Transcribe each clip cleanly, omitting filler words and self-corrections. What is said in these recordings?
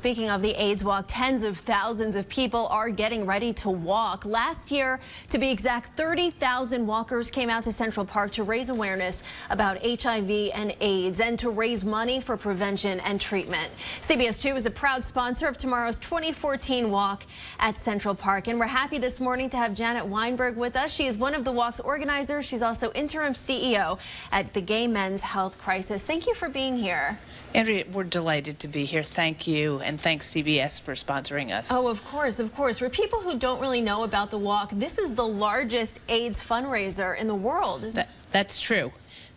Speaking of the AIDS walk, tens of thousands of people are getting ready to walk. Last year, to be exact, 30,000 walkers came out to Central Park to raise awareness about HIV and AIDS and to raise money for prevention and treatment. CBS 2 is a proud sponsor of tomorrow's 2014 walk at Central Park. And we're happy this morning to have Janet Weinberg with us. She is one of the walk's organizers. She's also interim CEO at the Gay Men's Health Crisis. Thank you for being here. Andrea, we're delighted to be here. Thank you, and thanks CBS for sponsoring us. Oh, of course, of course. For people who don't really know about the walk, this is the largest AIDS fundraiser in the world. That's true.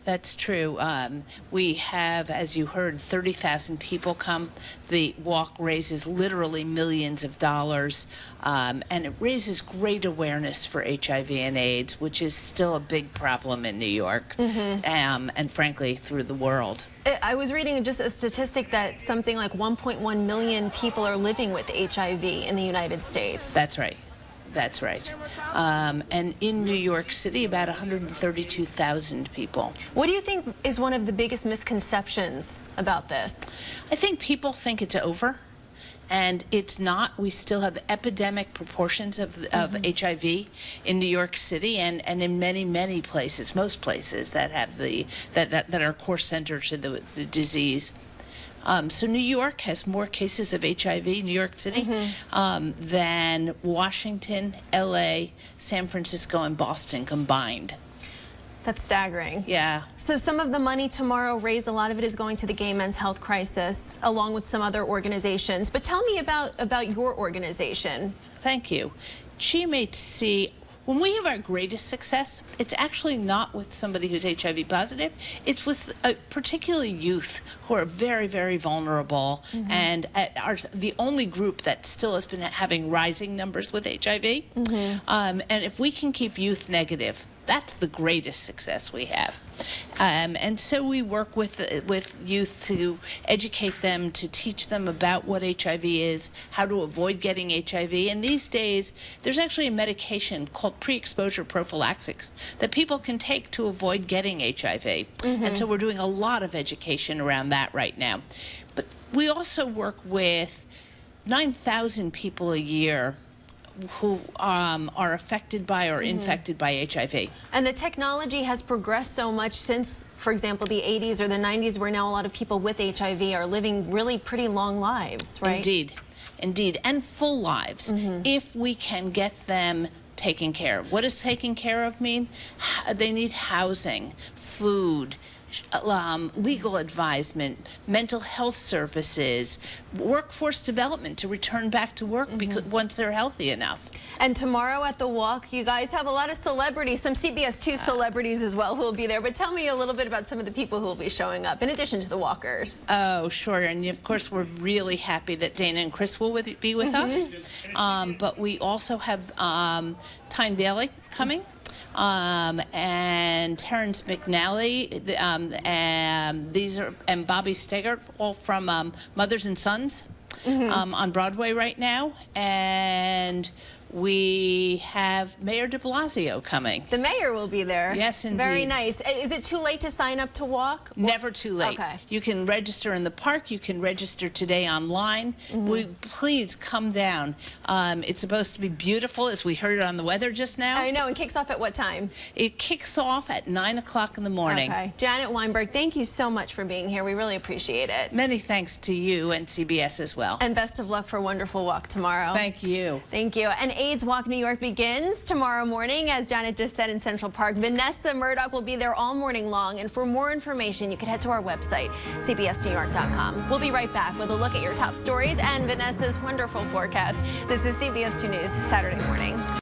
That's true. We have, as you heard, 30,000 people come. The walk raises literally millions of dollars, and it raises great awareness for HIV and AIDS, which is still a big problem in New York, and frankly, through the world. I was reading just a statistic that something like 1.1 million people are living with HIV in the United States. That's right. That's right. And in New York City, about 132,000 people. What do you think is one of the biggest misconceptions about this? I think people think it's over, and it's not. We still have epidemic proportions of HIV in New York City and in many, many places, most places that have that are core center to the disease. So New York has more cases of HIV, New York City, than Washington, LA, San Francisco, and Boston combined. That's staggering. Yeah. So some of the money tomorrow raised, a lot of it is going to the Gay Men's Health Crisis, along with some other organizations. But tell me about your organization. Thank you. GMHC. When we have our greatest success, it's actually not with somebody who's HIV positive. It's with particularly youth who are very, very vulnerable and are the only group that still has been having rising numbers with HIV. And if we can keep youth negative, that's the greatest success we have. And so we work with youth to educate them, to teach them about what HIV is, how to avoid getting HIV. And these days, there's actually a medication called pre-exposure prophylaxis that people can take to avoid getting HIV. And so we're doing a lot of education around that right now. But we also work with 9,000 people a year who are affected by or infected by HIV. And the technology has progressed so much since, for example, the 80s or the 90s, where now a lot of people with HIV are living really pretty long lives, right? Indeed, indeed, and full lives, if we can get them taken care of. What does taken care of mean? They need housing, food, legal advisement, mental health services, workforce development to return back to work because once they're healthy enough. And tomorrow at the walk, you guys have a lot of celebrities, some CBS 2 celebrities as well who will be there. But tell me a little bit about some of the people who will be showing up, in addition to the walkers. Oh, sure. And of course, we're really happy that Dana and Chris will be with us. But we also have Tyne Daly coming. And Terrence McNally, and Bobby Steggert, all from Mothers and Sons on Broadway right now. And we have Mayor de Blasio coming. The mayor will be there. Yes, indeed. Very nice. Is it too late to sign up to walk? Never too late. Okay. You can register in the park. You can register today online. Please come down. It's supposed to be beautiful, as we heard on the weather just now. I know. And kicks off at what time? It kicks off at 9 o'clock in the morning. Okay. Janet Weinberg, thank you so much for being here. We really appreciate it. Many thanks to you and CBS as well. And best of luck for a wonderful walk tomorrow. Thank you. Thank you. And AIDS Walk New York begins tomorrow morning, as Janet just said, in Central Park. Vanessa Murdoch will be there all morning long. And for more information, you can head to our website, cbsnewyork.com. We'll be right back with a look at your top stories and Vanessa's wonderful forecast. This is CBS 2 News Saturday morning.